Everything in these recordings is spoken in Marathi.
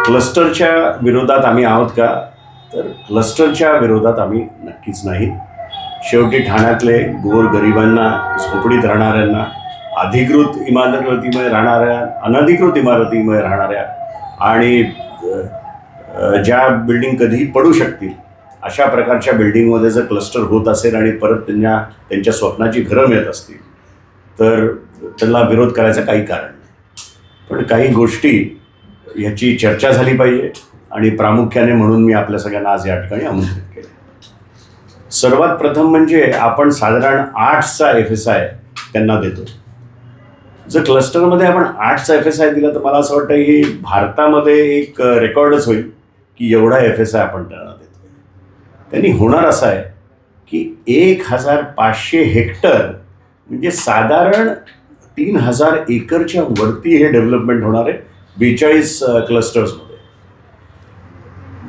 क्लस्टरच्या विरोधात आम्ही आहोत का? तर क्लस्टरच्या विरोधात आम्ही नक्कीच नाही. शेवटी ठाण्यातले गोरगरिबांना, झोपडीत राहणाऱ्यांना, अधिकृत इमारतीमध्ये राहणाऱ्या, अनधिकृत इमारतीमध्ये राहणाऱ्या आणि ज्या बिल्डिंग कधीही पडू शकतील अशा प्रकारच्या बिल्डिंगमध्ये जर क्लस्टर होत असेल आणि परत त्यांच्या स्वप्नाची घरं मिळत असतील तर त्याला विरोध करायचं काही कारण नाही. पण काही गोष्टी ह्याची चर्चा झाली पाहिजे आणि प्रामुख्याने म्हणून मी आपल्या सगळ्यांना आज या ठिकाणी आमंत्रित केले. सर्वात प्रथम म्हणजे आपण साधारण 8चा FSI त्यांना देतो. जर क्लस्टरमध्ये आपण 8चा FSI दिला तर मला असं वाटतं की भारतामध्ये एक रेकॉर्डच होईल की एवढा FSI आपण त्यांना देतो. त्यांनी होणार असं आहे की 1500 हेक्टर म्हणजे साधारण 3000 एकरच्या वरती हे डेव्हलपमेंट होणार आहे 42 क्लस्टर्समध्ये.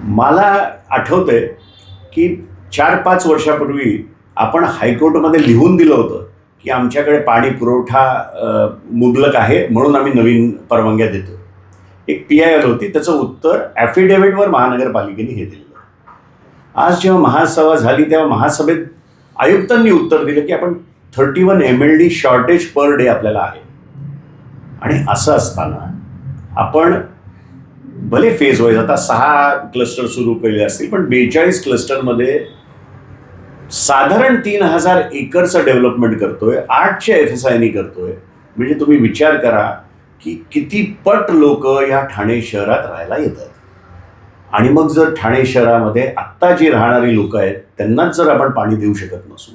मला आठवतंय की 4-5 वर्षापूर्वी आपण हायकोर्टमध्ये लिहून दिलं होतं की आमच्याकडे पाणी पुरवठा मुबलक आहे म्हणून आम्ही नवीन परवानग्या देतो. एक PIL होती, त्याचं उत्तर ॲफिडेव्हिटवर महानगरपालिकेने हे दिलं. आज जेव्हा महासभा झाली तेव्हा महासभेत आयुक्तांनी उत्तर दिलं की आपण 31 MLD शॉर्टेज पर डे आपल्याला आहे. आणि असं असताना आपण भले फेज वाईज आता 6 क्लस्टर सुरू केले असतील पण 42 क्लस्टरमध्ये साधारण 3000 एकरचं डेव्हलपमेंट करतोय, 8च्या FSIनी करतोय. म्हणजे तुम्ही विचार करा की किती पट लोक या ठाणे शहरात राहायला येतात. आणि मग जर ठाणे शहरामध्ये आत्ता जी राहणारी लोक आहेत त्यांनाच जर आपण पाणी देऊ शकत नसू,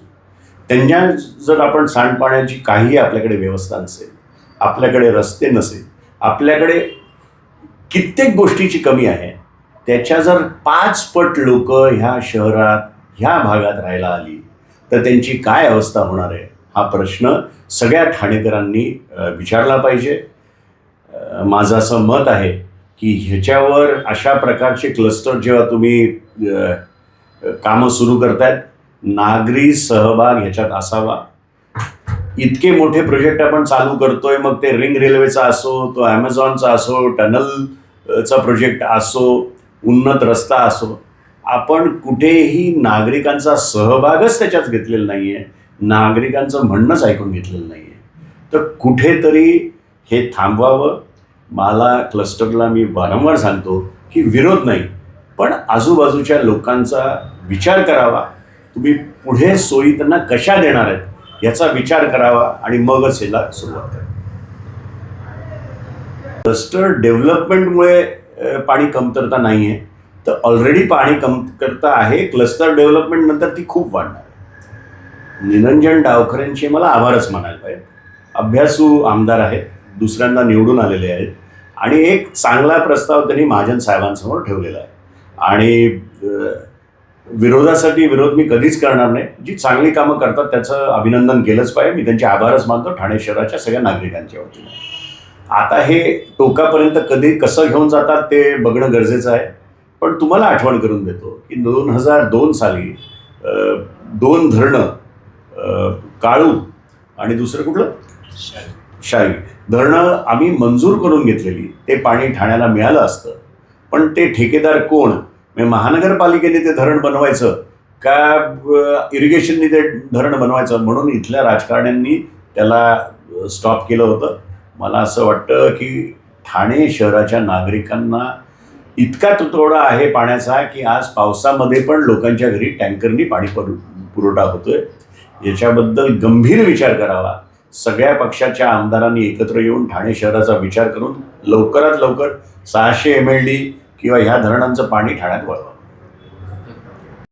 त्यांच्या जर आपण सांडपाण्याची काही आपल्याकडे व्यवस्था नसेल, आपल्याकडे रस्ते नसेल, आपल्याकडे कित्येक गोष्टीची कमी आहे, त्याच्या जर 5 पट लोक ह्या शहरात ह्या भागात राहायला आली तर त्यांची काय अवस्था होणार आहे हा प्रश्न सगळ्या ठाणेकरांनी विचारला पाहिजे. माझं असं मत आहे की ह्याच्यावर अशा प्रकारचे क्लस्टर जेव्हा तुम्ही कामं सुरू करतायत नागरी सहभाग ह्याच्यात असावा. इतके मोठे प्रोजेक्ट आपण चालू करतोय, मग ते रिंग रेल्वेचा असो, तो ॲमेझॉनचा असो, टनलचा प्रोजेक्ट असो, उन्नत रस्ता असो, आपण कुठेही नागरिकांचा सहभागच त्याच्यात घेतलेला नाही आहे, नागरिकांचं म्हणणंच ऐकून घेतलेलं नाही आहे. तर कुठेतरी हे थांबवावं. मला क्लस्टरला मी वारंवार सांगतो की विरोध नाही, पण आजूबाजूच्या लोकांचा विचार करावा. तुम्ही पुढे सोयी त्यांना कशा देणार आहेत याचा विचार करावा आणि मगच ह्याला सुरुवात करा. क्लस्टर डेव्हलपमेंटमुळे पाणी कमतरता नाही आहे, तर ऑलरेडी पाणी कमतरता आहे. क्लस्टर डेव्हलपमेंट नंतर ती खूप वाढणार आहे. निरंजन डावखरेंचे मला आभारच मानायला पाहिजे. अभ्यासू आमदार आहेत, दुसऱ्यांदा निवडून आलेले आहेत आणि एक चांगला प्रस्ताव त्यांनी महाजन साहेबांसमोर ठेवलेला आहे. आणि विरोधासाठी विरोध मी कधीच करणार नाही. जी चांगली कामं करतात त्याचं अभिनंदन केलंच पाहिजे. मी त्यांचे आभारच मानतो ठाणे शहराच्या सगळ्या नागरिकांच्या वतीने. आता हे टोकापर्यंत कधी कसं घेऊन जातात ते बघणं गरजेचं आहे. पण तुम्हाला आठवण करून देतो की 2002 साली 2 धरणं, काळू आणि दुसरं कुठलं शाही धरणं आम्ही मंजूर करून घेतलेली. ते पाणी ठाण्याला मिळालं असतं, पण ते ठेकेदार कोण, म्हणजे महानगरपालिकेने ते धरण बनवायचं का इरिगेशनने ते धरण बनवायचं म्हणून इथल्या राजकारण्यांनी त्याला स्टॉप केलं होतं. मला असं वाटतं की ठाणे शहराच्या नागरिकांना इतका तुटवडा आहे पाण्याचा की आज पावसामध्ये पण लोकांच्या घरी टँकरनी पाणी पुरवठा होतोय. याच्याबद्दल गंभीर विचार करावा. सगळ्या पक्षाच्या आमदारांनी एकत्र येऊन ठाणे शहराचा विचार करून लवकरात लवकर 600 MLD किंवा ह्या धरणांचं पाणी ठाण्यात वळवा.